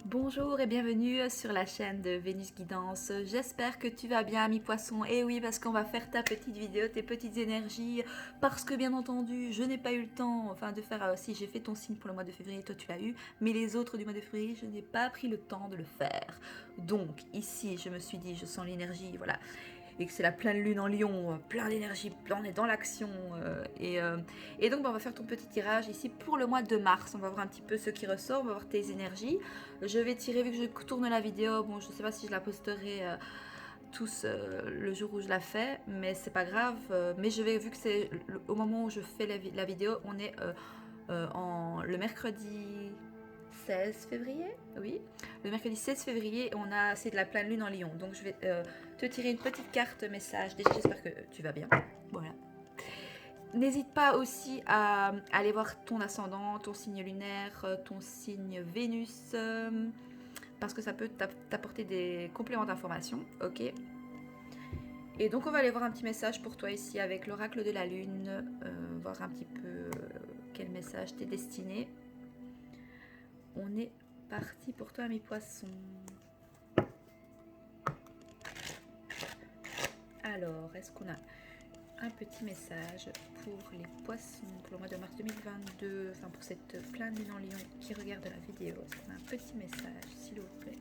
Bonjour et bienvenue sur la chaîne de Vénus Guidance. J'espère que tu vas bien, ami poisson. Et oui, parce qu'on va faire ta petite vidéo, tes petites énergies. Parce que bien entendu, je n'ai pas eu le temps de faire. Si j'ai fait ton signe pour le mois de février, toi tu l'as eu. Mais les autres du mois de février, je n'ai pas pris le temps de le faire. Donc ici, je me suis dit, je sens l'énergie, voilà, et que c'est la pleine lune en lion, plein d'énergie, on est dans l'action. Et donc on va faire ton petit tirage ici pour le mois de mars. On va voir un petit peu ce qui ressort, on va voir tes énergies. Je vais tirer, vu que je tourne la vidéo, bon je ne sais pas si je la posterai tous le jour où je la fais, mais c'est pas grave. Mais je vais, vu que c'est au moment où je fais la vidéo, on est le mercredi 16 février, oui, le mercredi 16 février, c'est de la pleine lune en lion. Donc je vais te tirer une petite carte message. Déjà, j'espère que tu vas bien. Voilà. N'hésite pas aussi à aller voir ton ascendant, ton signe lunaire, ton signe Vénus, parce que ça peut t'apporter des compléments d'information, ok. Et donc on va aller voir un petit message pour toi ici avec l'oracle de la lune, voir un petit peu quel message t'est destiné. On est parti pour toi, mes poissons. Alors, est-ce qu'on a un petit message pour les poissons pour le mois de mars 2022, enfin pour cette pleine lune en lion qui regarde la vidéo? Est-ce qu'on a un petit message, s'il vous plaît?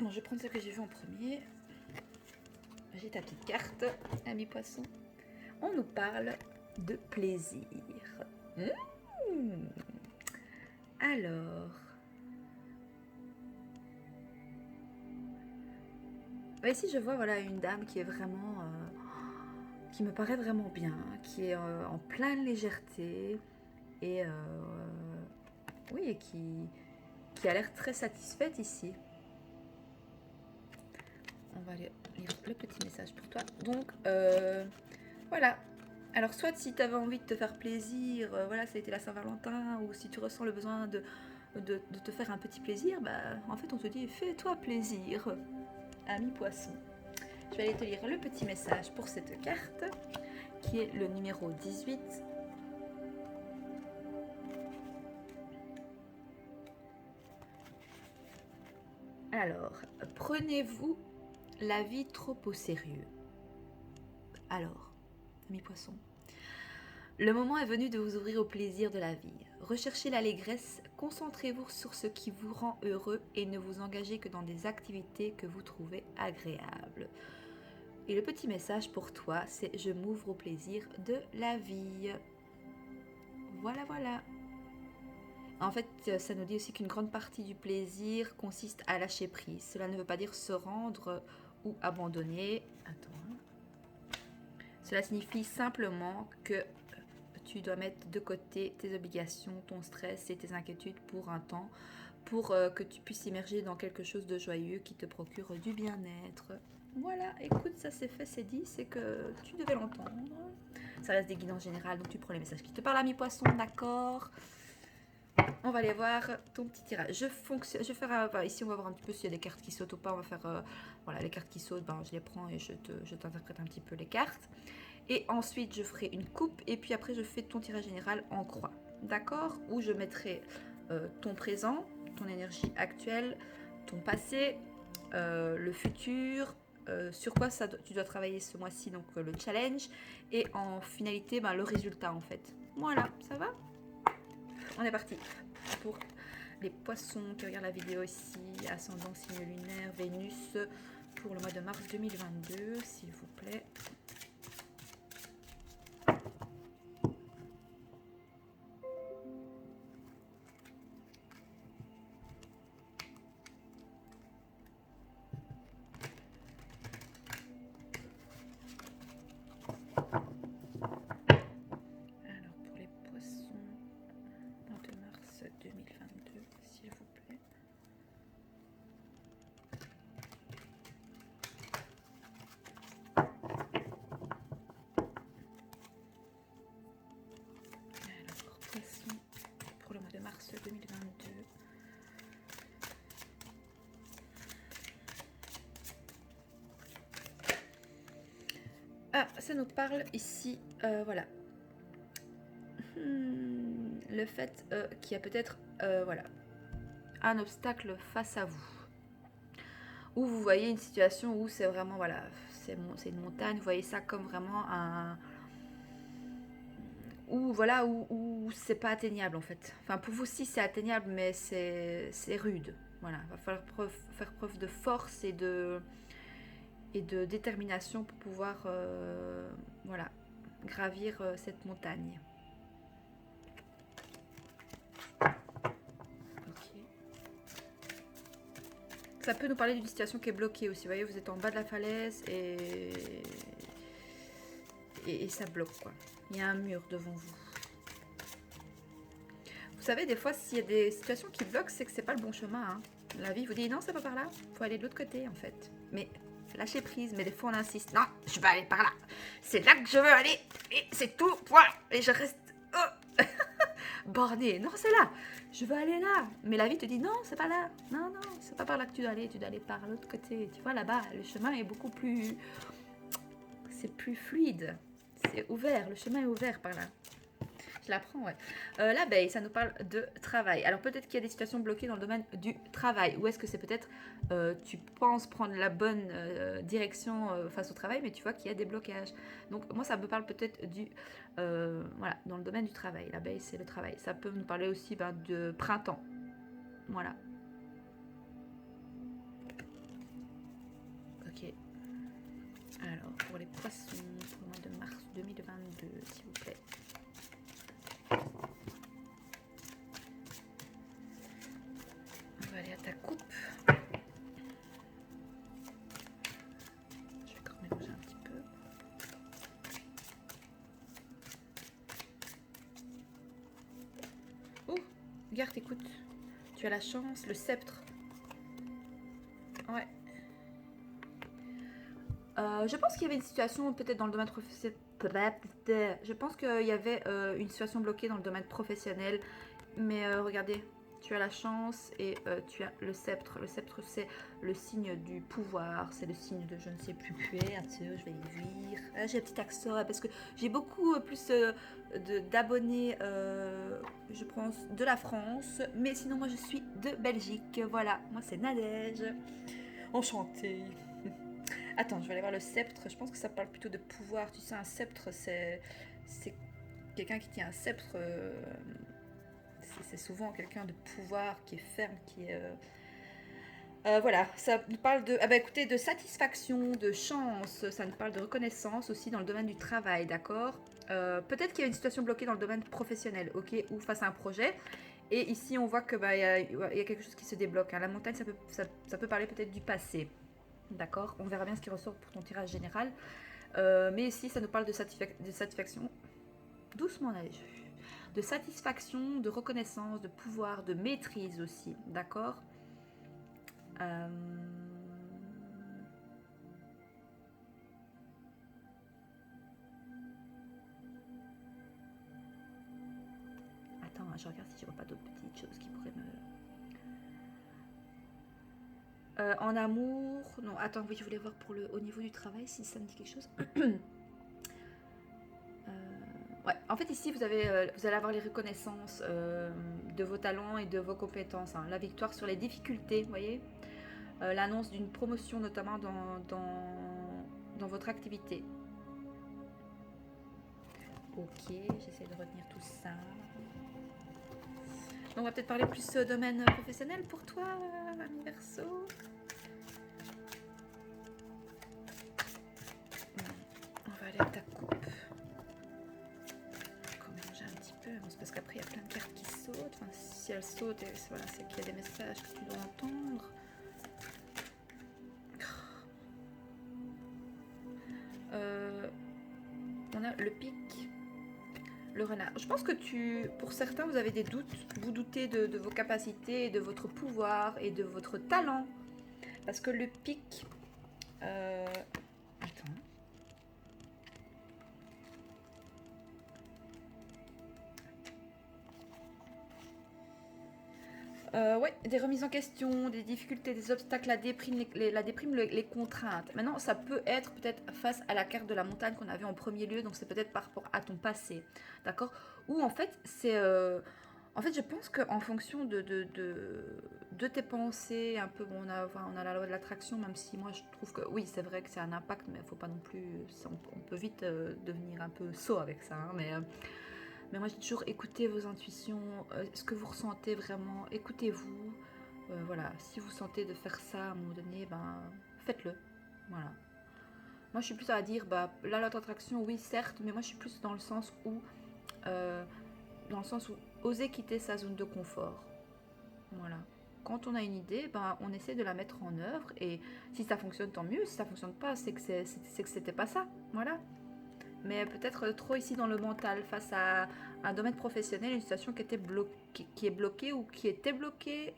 Bon, je vais prendre celle que j'ai vue en premier. J'ai ta petite carte, ami poisson. On nous parle de plaisir. Alors, ici je vois voilà une dame qui est vraiment, qui me paraît vraiment bien, qui est en pleine légèreté et oui, et qui a l'air très satisfaite ici. On va lire le petit message pour toi. Donc, voilà. Alors, soit si tu avais envie de te faire plaisir, voilà, ça a été la Saint-Valentin, ou si tu ressens le besoin de te faire un petit plaisir, bah, en fait, on te dit fais-toi plaisir, ami poisson. Je vais aller te lire le petit message pour cette carte, qui est le numéro 18. Alors, prenez-vous la vie trop au sérieux? Alors, ami poisson, le moment est venu de vous ouvrir au plaisir de la vie. Recherchez l'allégresse, concentrez-vous sur ce qui vous rend heureux et ne vous engagez que dans des activités que vous trouvez agréables. Et le petit message pour toi, c'est je m'ouvre au plaisir de la vie. Voilà, voilà. En fait, ça nous dit aussi qu'une grande partie du plaisir consiste à lâcher prise. Cela ne veut pas dire se rendre ou abandonner. Attends. Cela signifie simplement que tu dois mettre de côté tes obligations, ton stress et tes inquiétudes pour un temps, pour que tu puisses immerger dans quelque chose de joyeux qui te procure du bien-être. Voilà, écoute, ça c'est fait, c'est dit, c'est que tu devais l'entendre. Ça reste des guidances générales, donc tu prends les messages qui te parlent, ami poisson, d'accord? On va aller voir ton petit tirage. Je vais faire ici on va voir un petit peu s'il y a des cartes qui sautent ou pas. On va faire voilà, les cartes qui sautent, ben, je les prends et je t'interprète un petit peu les cartes. Et ensuite je ferai une coupe et puis après je fais ton tirage général en croix, d'accord? Où je mettrai ton présent, ton énergie actuelle, ton passé, le futur, sur quoi tu dois travailler ce mois-ci, donc le challenge, et en finalité ben, le résultat en fait. Voilà, ça va? On est parti pour les poissons qui regardent la vidéo ici, ascendant, signe lunaire, Vénus, pour le mois de mars 2022, s'il vous plaît. Alors pour les poissons, mois de mars 2022, s'il vous plaît. Ah, ça nous parle ici, voilà. Le fait qu'il y a peut-être, voilà, un obstacle face à vous. Ou vous voyez une situation où c'est vraiment, voilà, c'est une montagne, vous voyez ça comme vraiment un... Ou voilà, où c'est pas atteignable en fait. Enfin, pour vous aussi c'est atteignable, mais c'est rude. Voilà, il va falloir faire preuve de force et de détermination pour pouvoir, voilà, gravir cette montagne. Ok. Ça peut nous parler d'une situation qui est bloquée aussi. Vous voyez, vous êtes en bas de la falaise et ça bloque quoi. Il y a un mur devant vous. Vous savez, des fois, s'il y a des situations qui bloquent, c'est que c'est pas le bon chemin. Hein. La vie vous dit non, c'est pas par là. Faut aller de l'autre côté en fait. Mais lâchez prise. Mais des fois, on insiste. Non, je vais aller par là. C'est là que je veux aller. Et c'est tout. Voilà. Et je reste borné. Non, c'est là. Je veux aller là. Mais la vie te dit non, c'est pas là. Non, non, c'est pas par là que tu dois aller. Tu dois aller par l'autre côté. Tu vois, là-bas, le chemin est beaucoup plus... C'est plus fluide. C'est ouvert. Le chemin est ouvert par là. Je l'apprends, ouais. L'abeille, ça nous parle de travail. Alors peut-être qu'il y a des situations bloquées dans le domaine du travail. Ou est-ce que c'est peut-être tu penses prendre la bonne direction face au travail, mais tu vois qu'il y a des blocages. Donc moi, ça me parle peut-être du... voilà, dans le domaine du travail. L'abeille, c'est le travail. Ça peut nous parler aussi de printemps. Voilà. Ok. Alors, pour les poissons, pour le mois de mars 2022, s'il vous plaît. On va aller à ta coupe. Je vais encore mélanger un petit peu. Oh, regarde, écoute. Tu as la chance, le sceptre. Ouais. Je pense qu'il y avait une situation peut-être dans le domaine professionnel. Je pense qu'il y avait une situation bloquée dans le domaine professionnel. Mais regardez, tu as la chance et tu as le sceptre. Le sceptre, c'est le signe du pouvoir. C'est le signe de je ne sais plus puer. Attends, je vais y lire. J'ai un petit accent parce que j'ai beaucoup plus d'abonnés, je pense, de la France. Mais sinon, moi, je suis de Belgique. Voilà, moi, c'est Nadège. Enchantée. Attends, je vais aller voir le sceptre. Je pense que ça parle plutôt de pouvoir. Tu sais, un sceptre, c'est quelqu'un qui tient un sceptre. C'est souvent quelqu'un de pouvoir, qui est ferme, qui est... voilà, ça nous parle de, écoutez, de satisfaction, de chance, ça nous parle de reconnaissance aussi dans le domaine du travail, d'accord. Peut-être qu'il y a une situation bloquée dans le domaine professionnel, ok, ou face à un projet. Et ici, on voit que y a quelque chose qui se débloque. Hein. La montagne, ça peut parler peut-être du passé, d'accord. On verra bien ce qui ressort pour ton tirage général. Mais ici, ça nous parle de satisfaction. Doucement, allez, de satisfaction, de reconnaissance, de pouvoir, de maîtrise aussi, d'accord. Attends, je regarde si je vois pas d'autres petites choses qui pourraient me... en amour... Non, attends, oui, je voulais voir pour au niveau du travail, si ça me dit quelque chose. Ouais, en fait ici vous allez avoir les reconnaissances de vos talents et de vos compétences. Hein. La victoire sur les difficultés, vous voyez. L'annonce d'une promotion notamment dans votre activité. Ok, j'essaie de retenir tout ça. Donc on va peut-être parler plus domaine professionnel pour toi, ami Verseau. On va aller à ta coupe. C'est parce qu'après il y a plein de cartes qui sautent. Enfin, si elles sautent, voilà, c'est qu'il y a des messages que tu dois entendre. On a le pic, le renard. Je pense que pour certains, vous avez des doutes. Vous doutez de vos capacités, de votre pouvoir et de votre talent. Parce que le pic... Attends. Ouais, des remises en question, des difficultés, des obstacles, la déprime, les contraintes. Maintenant, ça peut être peut-être face à la carte de la montagne qu'on a vue en premier lieu, donc c'est peut-être par rapport à ton passé, d'accord? Ou en fait, c'est... en fait, je pense qu'en fonction de tes pensées, un peu, bon, on a la loi de l'attraction, même si moi je trouve que oui, c'est vrai que c'est un impact, mais il faut pas non plus... On peut vite devenir un peu sot avec ça, hein, mais moi, j'ai toujours écouté vos intuitions, ce que vous ressentez vraiment, écoutez-vous. Voilà, si vous sentez de faire ça à un moment donné, ben, faites-le. Voilà. Moi, je suis plus à dire, bah, la loi d'attraction, oui, certes, mais moi, je suis plus euh, dans le sens où oser quitter sa zone de confort. Voilà. Quand on a une idée, ben, on essaie de la mettre en œuvre et si ça fonctionne, tant mieux. Si ça fonctionne pas, c'est que c'était pas ça. Voilà. Mais peut-être trop ici dans le mental face à un domaine professionnel, une situation qui est bloquée ou qui était bloquée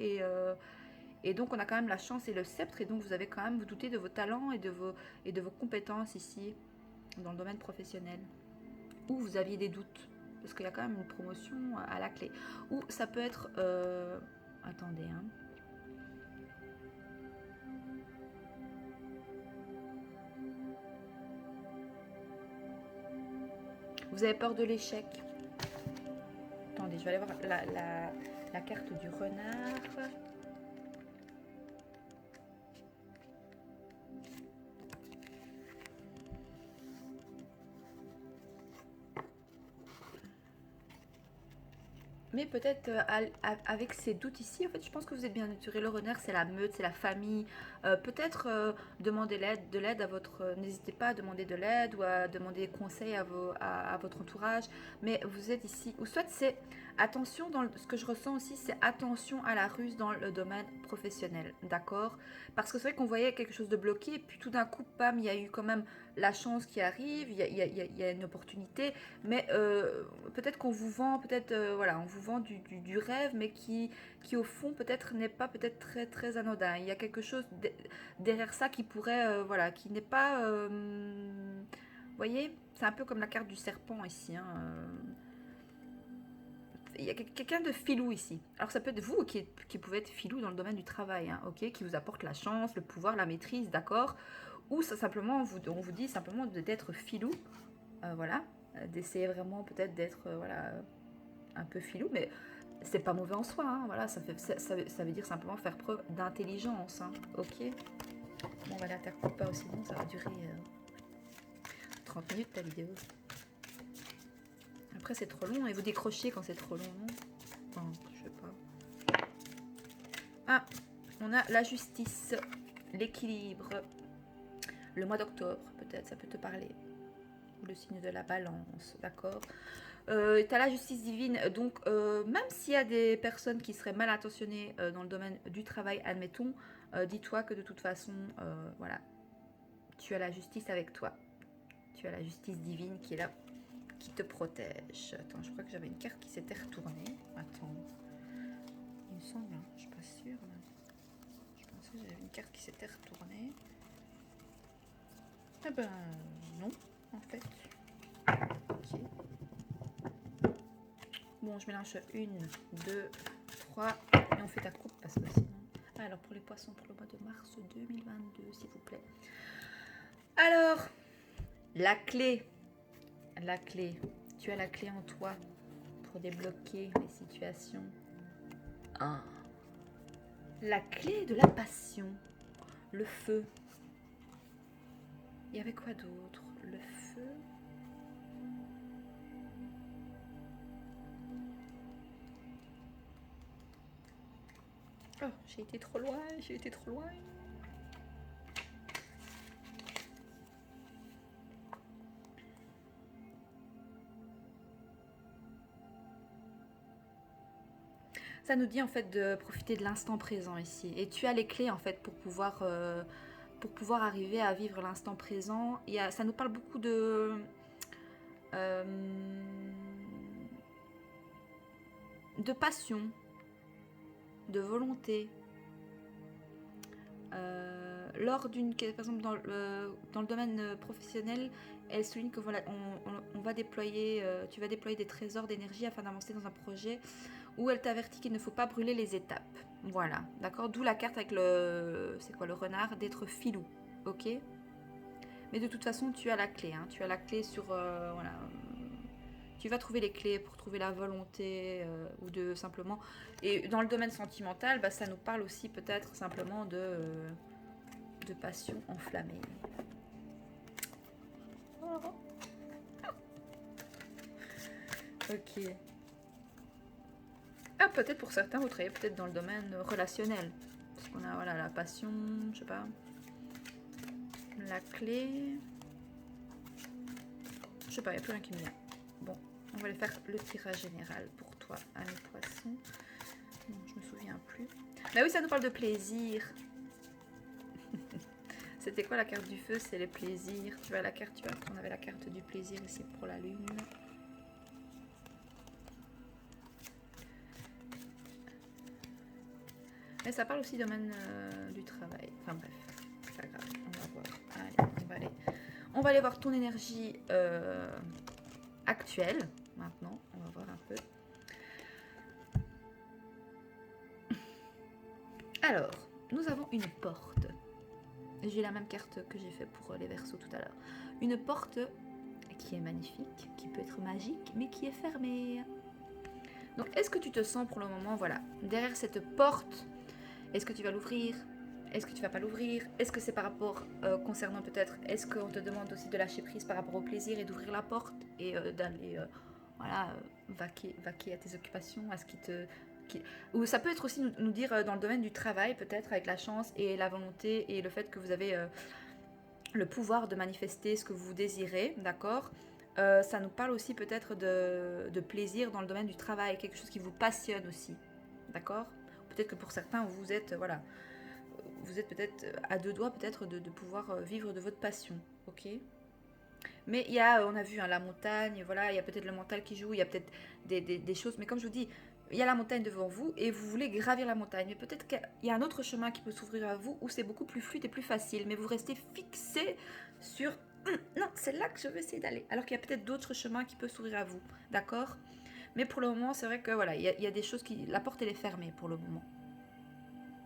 et donc on a quand même la chance et le sceptre et donc vous avez quand même vous doutez de vos talents et de vos compétences ici dans le domaine professionnel ou vous aviez des doutes parce qu'il y a quand même une promotion à la clé ou ça peut être attendez hein. Vous avez peur de l'échec. Attendez, je vais aller voir la carte du renard. Mais peut-être avec ces doutes ici, en fait, je pense que vous êtes bien entouré. Le renard, c'est la meute, c'est la famille. Peut-être demander de l'aide à votre... N'hésitez pas à demander de l'aide ou à demander conseil à votre entourage. Mais vous êtes ici. Ou soit c'est attention, ce que je ressens aussi, c'est attention à la ruse dans le domaine professionnel. D'accord? Parce que c'est vrai qu'on voyait quelque chose de bloqué. Et puis tout d'un coup, pam, il y a eu quand même la chance qui arrive. Il y a une opportunité. Mais peut-être qu'on vous vend, peut-être voilà, on vous vend du rêve, mais qui au fond peut-être n'est pas peut-être très très anodin. Il y a quelque chose derrière ça qui pourrait, voilà, qui n'est pas, vous voyez, c'est un peu comme la carte du serpent ici. Hein, il y a quelqu'un de filou ici. Alors ça peut être vous qui pouvez être filou dans le domaine du travail, hein, ok, qui vous apporte la chance, le pouvoir, la maîtrise, d'accord. Ou ça simplement, on vous dit simplement d'être filou, voilà, d'essayer vraiment peut-être d'être, voilà, un peu filou, mais c'est pas mauvais en soi, hein, voilà, ça veut dire simplement faire preuve d'intelligence, hein, ok. Bon, on va l'interrompre pas aussi long, ça va durer 30 minutes ta vidéo. Après c'est trop long et vous décrochez quand c'est trop long, non? Enfin, je sais pas. Ah, on a la justice, l'équilibre, le mois d'octobre peut-être, ça peut te parler. Le signe de la balance, d'accord. Tu as la justice divine, donc même s'il y a des personnes qui seraient mal intentionnées dans le domaine du travail, admettons, dis-toi que de toute façon, voilà, tu as la justice avec toi. Tu as la justice divine qui est là, qui te protège. Attends, je crois que j'avais une carte qui s'était retournée. Attends, il me semble, hein, je suis pas sûre. Je pensais que j'avais une carte qui s'était retournée. Ah ben non, en fait. Ok. Bon, je mélange 1, 2, 3 et on fait ta coupe parce que sinon... Alors, pour les poissons, pour le mois de mars 2022, s'il vous plaît. Alors, la clé. La clé. Tu as la clé en toi pour débloquer les situations. Ah. La clé de la passion. Le feu. Il y avait quoi d'autre? Le feu. Oh, j'ai été trop loin, j'ai été trop loin. Ça nous dit en fait de profiter de l'instant présent ici. Et tu as les clés en fait pour pouvoir arriver à vivre l'instant présent. Ça nous parle beaucoup euh, de passion, de volonté. Lors d'une, par exemple dans le domaine professionnel, elle souligne que voilà, on va déployer, tu vas déployer des trésors d'énergie afin d'avancer dans un projet où elle t'avertit qu'il ne faut pas brûler les étapes. Voilà, d'accord. D'où la carte avec le... C'est quoi le renard? D'être filou, ok. Mais de toute façon, tu as la clé. Hein. Tu as la clé sur... voilà. Tu vas trouver les clés pour trouver la volonté ou de simplement... Et dans le domaine sentimental, bah, ça nous parle aussi peut-être simplement de passion enflammée. Ok. Ah, peut-être pour certains, vous travaillez peut-être dans le domaine relationnel. Parce qu'on a voilà, la passion, je sais pas. La clé. Je sais pas, il n'y a plus rien qui me vient. Bon, on va aller faire le tirage général pour toi, ami poisson. Non, je me souviens plus. Bah oui, ça nous parle de plaisir. C'était quoi la carte du feu? C'est les plaisirs. Tu vois la carte, tu vois, on avait la carte du plaisir ici pour la lune. Mais ça parle aussi du domaine du travail. Enfin bref, c'est pas grave. On va voir. Allez, on va aller voir ton énergie actuelle. Maintenant, on va voir un peu. Alors, nous avons une porte. J'ai la même carte que j'ai fait pour les Verseaux tout à l'heure. Une porte qui est magnifique, qui peut être magique, mais qui est fermée. Donc, est-ce que tu te sens pour le moment, voilà, derrière cette porte? Est-ce que tu vas l'ouvrir? Est-ce que tu vas pas l'ouvrir? Est-ce que c'est par rapport, concernant peut-être, est-ce qu'on te demande aussi de lâcher prise par rapport au plaisir et d'ouvrir la porte et d'aller, voilà, vaquer à tes occupations, à ce qui te... Ou ça peut être aussi nous dire dans le domaine du travail, peut-être avec la chance et la volonté et le fait que vous avez le pouvoir de manifester ce que vous désirez, d'accord. Ça nous parle aussi peut-être de plaisir dans le domaine du travail, quelque chose qui vous passionne aussi, d'accord. Peut-être que pour certains, vous êtes, voilà, vous êtes peut-être à deux doigts peut-être de pouvoir vivre de votre passion, ok. Mais il y a, on a vu hein, la montagne, voilà, il y a peut-être le mental qui joue, il y a peut-être des choses, mais comme je vous dis, il y a la montagne devant vous et vous voulez gravir la montagne. Mais peut-être qu'il y a un autre chemin qui peut s'ouvrir à vous où c'est beaucoup plus fluide et plus facile, mais vous restez fixé sur non, c'est là que je veux essayer d'aller. Alors qu'il y a peut-être d'autres chemins qui peuvent s'ouvrir à vous, d'accord. Mais pour le moment, c'est vrai que voilà, il y a des choses qui... La porte, elle est fermée pour le moment.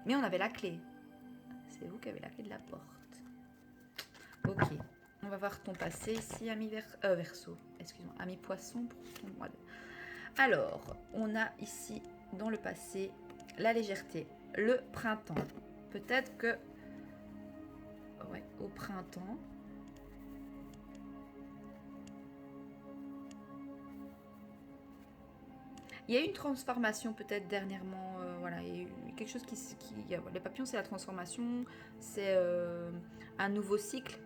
Mais on avait la clé. C'est vous qui avez la clé de la porte. Ok. On va voir ton passé ici, ami Verseau. Excuse-moi, ami Poisson pour ton mois de... Alors, on a ici, dans le passé, la légèreté, le printemps. Peut-être que... Ouais, au printemps... Il y a eu une transformation peut-être dernièrement, voilà, il y a eu quelque chose qui les papillons c'est la transformation, c'est un nouveau cycle,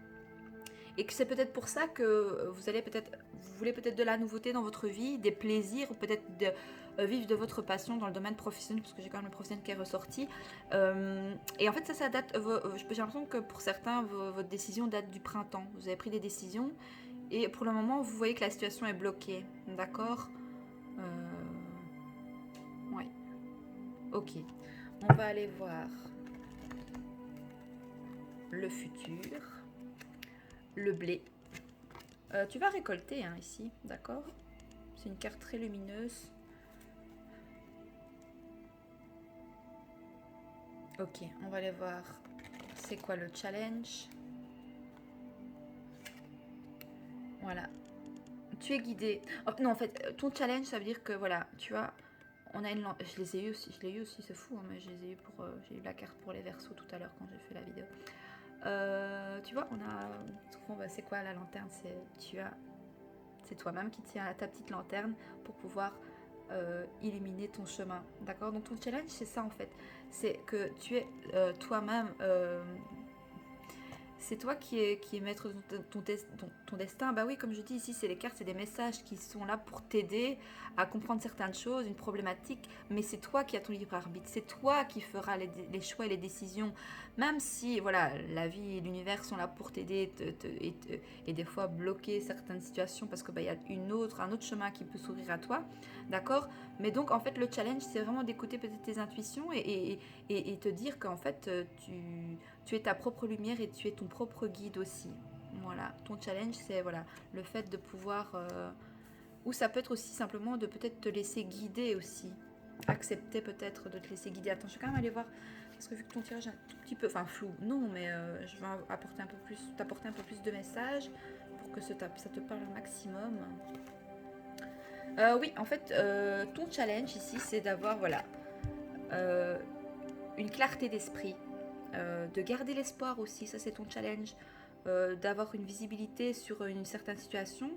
et que c'est peut-être pour ça que vous voulez peut-être de la nouveauté dans votre vie, des plaisirs, ou peut-être de vivre de votre passion dans le domaine professionnel, parce que j'ai quand même le professionnel qui est ressorti, et en fait ça date, j'ai l'impression que pour certains votre décision date du printemps, vous avez pris des décisions, et pour le moment vous voyez que la situation est bloquée, d'accord. Oui. Ok. On va aller voir le futur. Le blé. Tu vas récolter hein, ici, d'accord. C'est une carte très lumineuse. Ok, on va aller voir c'est quoi le challenge. Voilà. Tu es guidé. Oh, non, en fait, ton challenge, ça veut dire que voilà, tu vois, on a une... Je les ai eu aussi, c'est fou, hein, mais je les ai eu pour... j'ai eu la carte pour les Verseaux tout à l'heure quand j'ai fait la vidéo. Tu vois, on a... Souvent, bah, c'est quoi la lanterne? C'est toi-même qui tiens ta petite lanterne pour pouvoir illuminer ton chemin. D'accord. Donc ton challenge, c'est ça en fait. C'est que tu es toi-même... c'est toi qui es maître de ton destin. Bah oui, comme je dis ici, c'est les cartes, c'est des messages qui sont là pour t'aider à comprendre certaines choses, une problématique, mais c'est toi qui as ton libre arbitre, c'est toi qui feras les choix et les décisions, même si voilà, la vie et l'univers sont là pour t'aider et des fois bloquer certaines situations parce que bah, y a un autre chemin qui peut s'ouvrir à toi, d'accord. Mais donc en fait le challenge c'est vraiment d'écouter peut-être tes intuitions et te dire qu'en fait tu es ta propre lumière et tu es ton propre guide aussi. Voilà, ton challenge c'est voilà, le fait de pouvoir... ou ça peut être aussi simplement de peut-être te laisser guider aussi. accepter peut-être de te laisser guider. Attends, je vais quand même aller voir, parce que vu que ton tirage est un tout petit peu, enfin flou, non, mais je vais t'apporter un peu plus de messages pour que ça te parle un maximum. Oui, en fait, ton challenge ici, c'est d'avoir, voilà, une clarté d'esprit, de garder l'espoir aussi, ça c'est ton challenge, d'avoir une visibilité sur une certaine situation.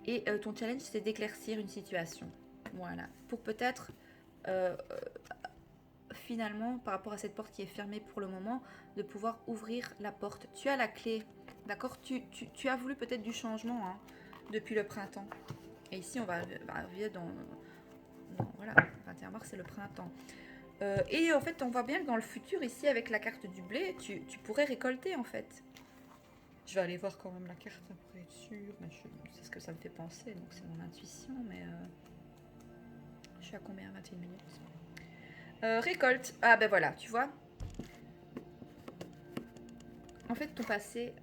Et ton challenge, c'est d'éclaircir une situation. Voilà. Pour peut-être, euh, finalement, par rapport à cette porte qui est fermée pour le moment, de pouvoir ouvrir la porte. Tu as la clé, d'accord, tu as voulu peut-être du changement hein, depuis le printemps. Et ici, on va arriver voilà, 21 mars, c'est le printemps. Et en fait, on voit bien que dans le futur, ici, avec la carte du blé, tu pourrais récolter, en fait. Je vais aller voir quand même la carte pour être sûre. C'est ce que ça me fait penser, donc c'est mon intuition, mais... je suis à combien? 21 minutes. Récolte. Ah ben voilà, tu vois. En fait, ton passé,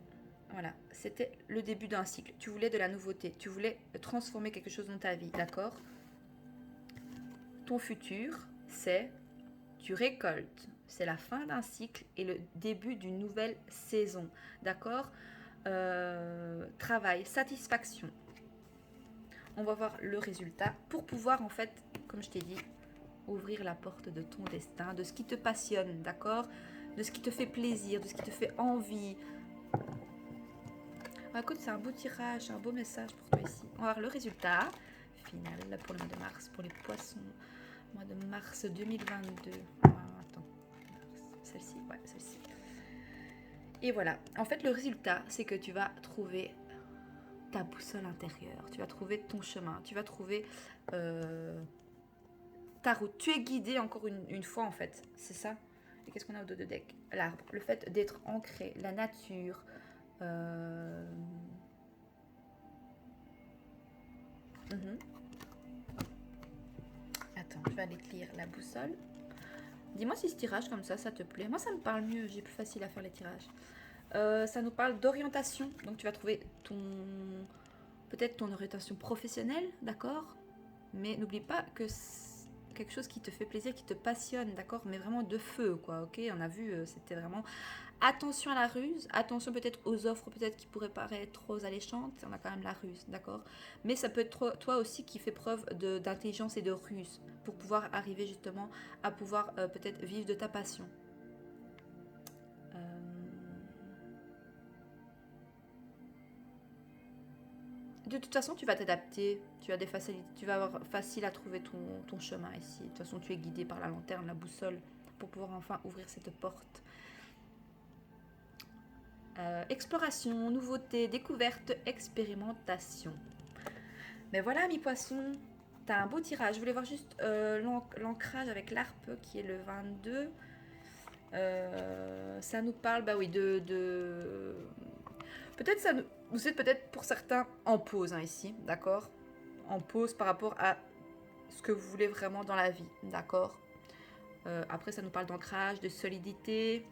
voilà, c'était le début d'un cycle. Tu voulais de la nouveauté. Tu voulais transformer quelque chose dans ta vie, d'accord? Ton futur, c'est tu récoltes. C'est la fin d'un cycle et le début d'une nouvelle saison, d'accord? Travail, satisfaction. On va voir le résultat pour pouvoir, en fait, comme je t'ai dit, ouvrir la porte de ton destin, de ce qui te passionne, d'accord? De ce qui te fait plaisir, de ce qui te fait envie. Ah, écoute, c'est un beau tirage, un beau message pour toi ici. On va voir le résultat final pour le mois de mars, pour les poissons. Mois de mars 2022. Ah, attends, celle-ci, ouais, celle-ci. Et voilà, en fait, le résultat, c'est que tu vas trouver ta boussole intérieure, tu vas trouver ton chemin, tu vas trouver ta route. Tu es guidé encore une fois, en fait, c'est ça. Et qu'est-ce qu'on a au dos de deck? L'arbre, le fait d'être ancré, la nature. Attends, je vais aller te lire la boussole. Dis-moi si ce tirage comme ça te plaît. Moi, ça me parle mieux, j'ai plus facile à faire les tirages. Ça nous parle d'orientation. Donc, tu vas trouver peut-être ton orientation professionnelle, d'accord? Mais n'oublie pas que c'est quelque chose qui te fait plaisir, qui te passionne, d'accord? Mais vraiment de feu, quoi, ok? On a vu, c'était vraiment... Attention à la ruse, attention peut-être aux offres peut-être qui pourraient paraître trop alléchantes, on a quand même la ruse, d'accord? Mais ça peut être toi aussi qui fais preuve d'intelligence et de ruse pour pouvoir arriver justement à pouvoir peut-être vivre de ta passion. De toute façon, tu vas t'adapter, tu as des facilités, tu vas avoir facile à trouver ton chemin ici. De toute façon, tu es guidé par la lanterne, la boussole, pour pouvoir enfin ouvrir cette porte. Exploration, nouveauté, découverte, expérimentation. Mais voilà, mi poisson, t'as un beau tirage. Je voulais voir juste l'ancrage avec l'harpe qui est le 22. Ça nous parle, bah oui, peut-être ça, vous êtes peut-être pour certains en pause hein, ici, d'accord? En pause par rapport à ce que vous voulez vraiment dans la vie, d'accord? Après, ça nous parle d'ancrage, de solidité,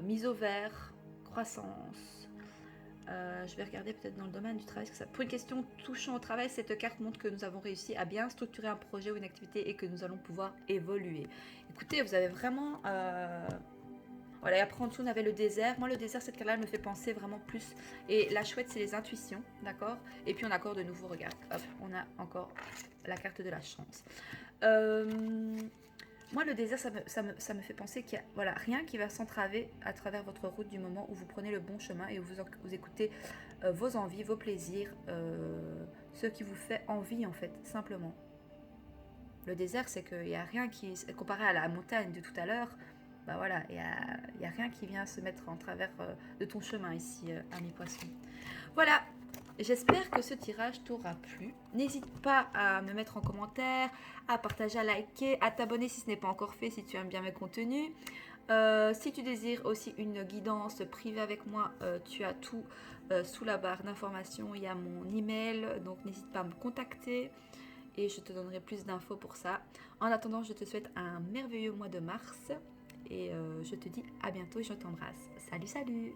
mise au vert, croissance. Je vais regarder peut-être dans le domaine du travail. Pour une question touchant au travail, cette carte montre que nous avons réussi à bien structurer un projet ou une activité et que nous allons pouvoir évoluer. Écoutez, vous avez vraiment... Voilà, et après en dessous on avait le désert. Moi le désert, cette carte-là me fait penser vraiment plus. Et la chouette, c'est les intuitions, d'accord? Et puis on a encore de nouveaux regards. Hop, on a encore la carte de la chance. Moi, le désert, ça me fait penser qu'il y a voilà, rien qui va s'entraver à travers votre route du moment où vous prenez le bon chemin et où vous écoutez vos envies, vos plaisirs, ce qui vous fait envie, en fait, simplement. Le désert, c'est qu'il n'y a rien qui, comparé à la montagne de tout à l'heure, bah voilà, il n'y a rien qui vient se mettre en travers de ton chemin ici, ami poisson. Voilà, j'espère que ce tirage t'aura plu. N'hésite pas à me mettre en commentaire, à partager, à liker, à t'abonner si ce n'est pas encore fait, si tu aimes bien mes contenus. Si tu désires aussi une guidance privée avec moi, tu as tout sous la barre d'informations. Il y a mon email, donc n'hésite pas à me contacter et je te donnerai plus d'infos pour ça. En attendant, je te souhaite un merveilleux mois de mars et je te dis à bientôt et je t'embrasse. Salut, salut!